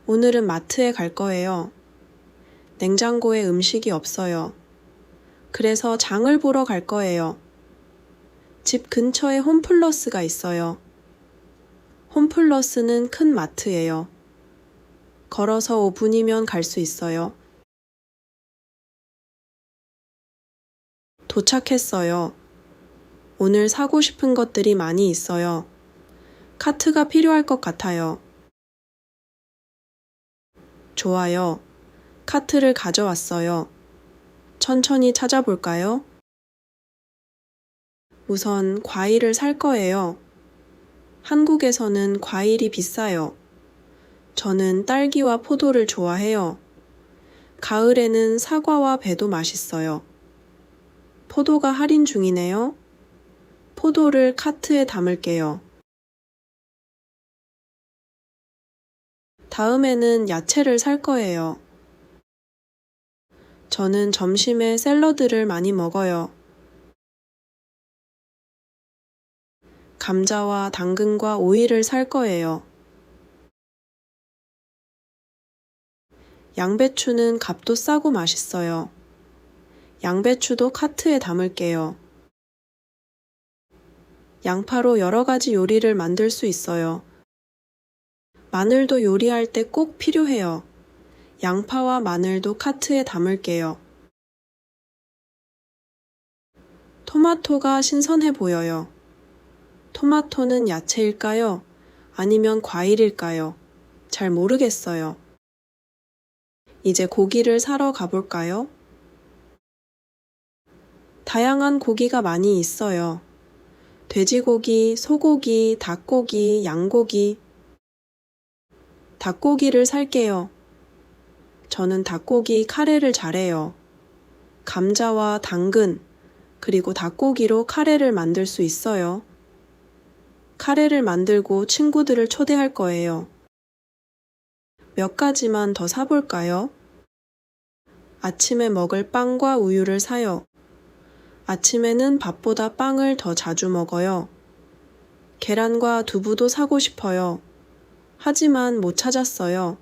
오늘은 마트에 갈 거예요. 냉장고에 음식이 없어요. 그래서 장을 보러 갈 거예요. 집 근처에 홈플러스가 있어요. 홈플러스는 큰 마트예요. 걸어서 5분이면 갈 수 있어요. 도착했어요. 오늘 사고 싶은 것들이 많이 있어요. 카트가 필요할 것 같아요. 좋아요. 카트를 가져왔어요. 천천히 찾아볼까요? 우선 과일을 살 거예요. 한국에서는 과일이 비싸요. 저는 딸기와 포도를 좋아해요. 가을에는 사과와 배도 맛있어요. 포도가 할인 중이네요. 포도를 카트에 담을게요. 다음에는 야채를 살 거예요. 저는 점심에 샐러드를 많이 먹어요. 감자와 당근과 오이를 살 거예요. 양배추는 값도 싸고 맛있어요. 양배추도 카트에 담을게요. 양파로 여러 가지 요리를 만들 수 있어요. 마늘도 요리할 때 꼭 필요해요. 양파와 마늘도 카트에 담을게요. 토마토가 신선해 보여요. 토마토는 야채일까요? 아니면 과일일까요? 잘 모르겠어요. 이제 고기를 사러 가볼까요? 다양한 고기가 많이 있어요. 돼지고기, 소고기, 닭고기, 양고기. 닭고기를 살게요. 저는 닭고기 카레를 잘해요. 감자와 당근, 그리고 닭고기로 카레를 만들 수 있어요. 카레를 만들고 친구들을 초대할 거예요. 몇 가지만 더 사볼까요? 아침에 먹을 빵과 우유를 사요. 아침에는 밥보다 빵을 더 자주 먹어요. 계란과 두부도 사고 싶어요. 하지만 못 찾았어요.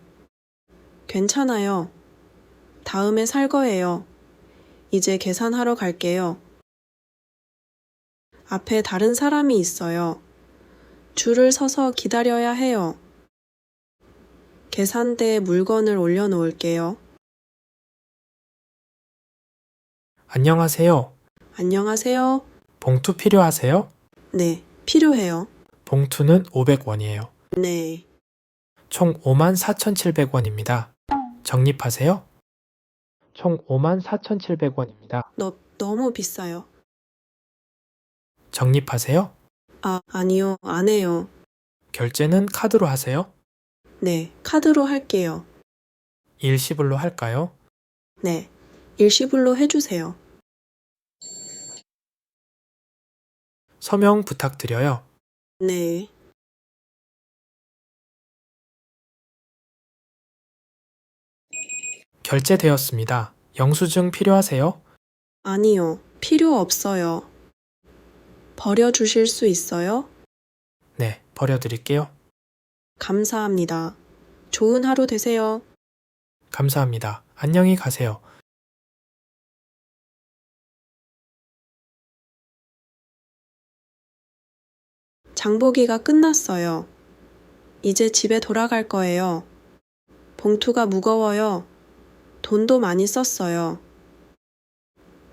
괜찮아요. 다음에 살 거예요. 이제 계산하러 갈게요. 앞에 다른 사람이 있어요. 줄을 서서 기다려야 해요. 계산대에 물건을 올려놓을게요. 안녕하세요. 안녕하세요. 봉투 필요하세요? 네, 필요해요. 봉투는 500원이에요. 네, 총 54,700원입니다. 적립하세요? 총 54,700원입니다. 너무 비싸요. 적립하세요? 아니요, 안 해요. 결제는 카드로 하세요? 네, 카드로 할게요. 일시불로 할까요? 네, 일시불로 해주세요. 서명 부탁드려요. 네, 결제되었습니다. 영수증 필요하세요? 아니요, 필요 없어요. 버려주실 수 있어요? 네, 버려드릴게요. 감사합니다. 좋은 하루 되세요. 감사합니다. 안녕히 가세요. 장보기가 끝났어요. 이제 집에 돌아갈 거예요. 봉투가 무거워요. 돈도 많이 썼어요.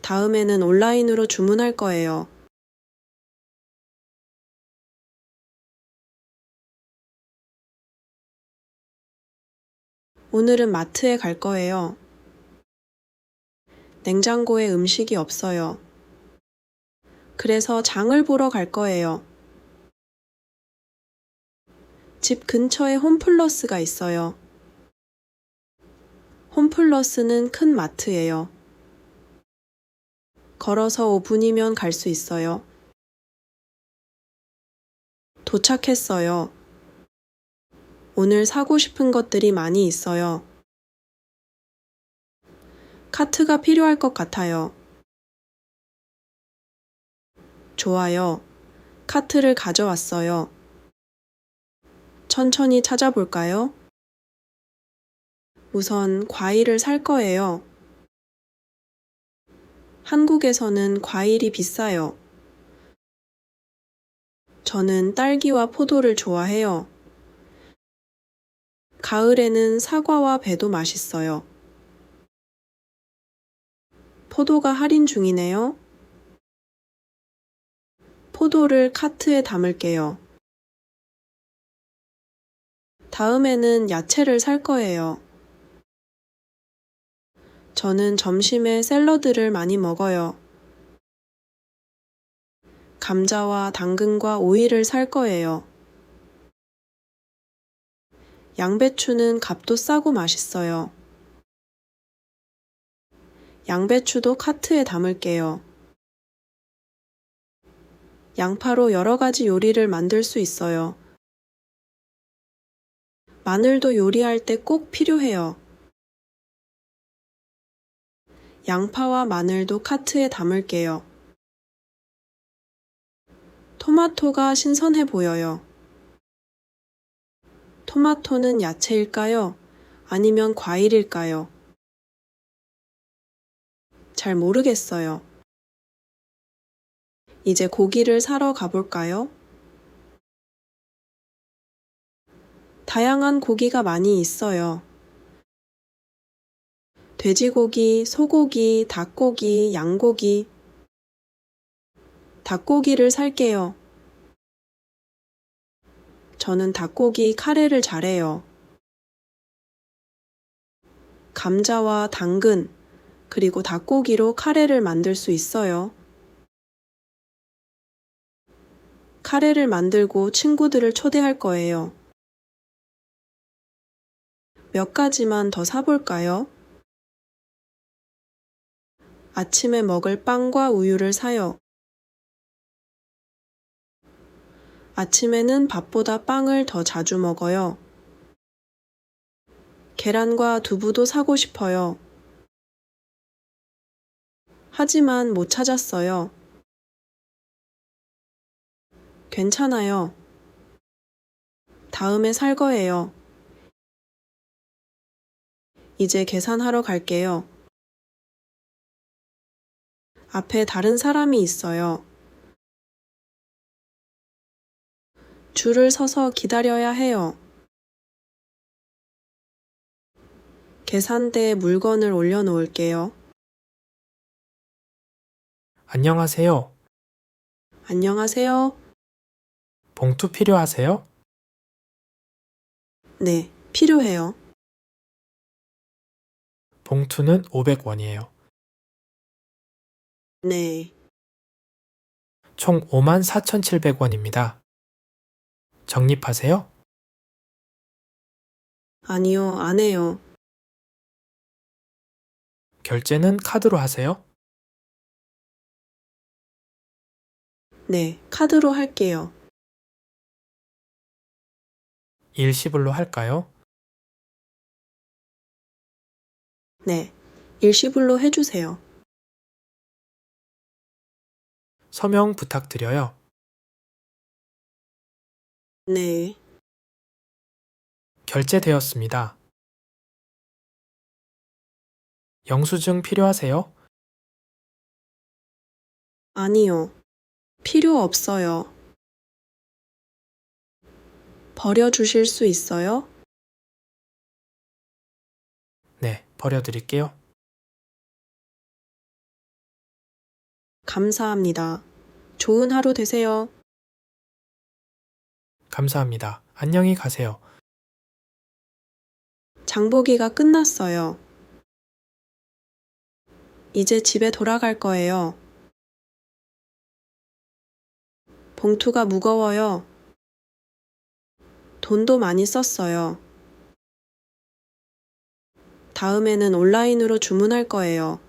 다음에는 온라인으로 주문할 거예요. 오늘은 마트에 갈 거예요. 냉장고에 음식이 없어요. 그래서 장을 보러 갈 거예요. 집 근처에 홈플러스가 있어요. 홈플러스는 큰 마트예요. 걸어서 5분이면 갈 수 있어요. 도착했어요. 오늘 사고 싶은 것들이 많이 있어요. 카트가 필요할 것 같아요. 좋아요. 카트를 가져왔어요. 천천히 찾아볼까요? 우선 과일을 살 거예요. 한국에서는 과일이 비싸요. 저는 딸기와 포도를 좋아해요. 가을에는 사과와 배도 맛있어요. 포도가 할인 중이네요. 포도를 카트에 담을게요. 다음에는 야채를 살 거예요. 저는 점심에 샐러드를 많이 먹어요. 감자와 당근과 오이를 살 거예요. 양배추는 값도 싸고 맛있어요. 양배추도 카트에 담을게요. 양파로 여러 가지 요리를 만들 수 있어요. 마늘도 요리할 때 꼭 필요해요. 양파와 마늘도 카트에 담을게요. 토마토가 신선해 보여요. 토마토는 야채일까요? 아니면 과일일까요? 잘 모르겠어요. 이제 고기를 사러 가볼까요? 다양한 고기가 많이 있어요. 돼지고기, 소고기, 닭고기, 양고기. 닭고기를 살게요. 저는 닭고기 카레를 잘해요. 감자와 당근, 그리고 닭고기로 카레를 만들 수 있어요. 카레를 만들고 친구들을 초대할 거예요. 몇 가지만 더 사볼까요? 아침에 먹을 빵과 우유를 사요. 아침에는 밥보다 빵을 더 자주 먹어요. 계란과 두부도 사고 싶어요. 하지만 못 찾았어요. 괜찮아요. 다음에 살 거예요. 이제 계산하러 갈게요. 앞에 다른 사람이 있어요. 줄을 서서 기다려야 해요. 계산대에 물건을 올려놓을게요. 안녕하세요. 안녕하세요. 봉투 필요하세요? 네, 필요해요. 봉투는 500원이에요. 네, 총 54,700원입니다. 적립하세요? 아니요, 안 해요. 결제는 카드로 하세요? 네, 카드로 할게요. 일시불로 할까요? 네, 일시불로 해주세요. 서명 부탁드려요. 네, 결제되었습니다. 영수증 필요하세요? 아니요, 필요 없어요. 버려주실 수 있어요? 네, 버려드릴게요. 감사합니다. 좋은 하루 되세요. 감사합니다. 안녕히 가세요. 장보기가 끝났어요. 이제 집에 돌아갈 거예요. 봉투가 무거워요. 돈도 많이 썼어요. 다음에는 온라인으로 주문할 거예요.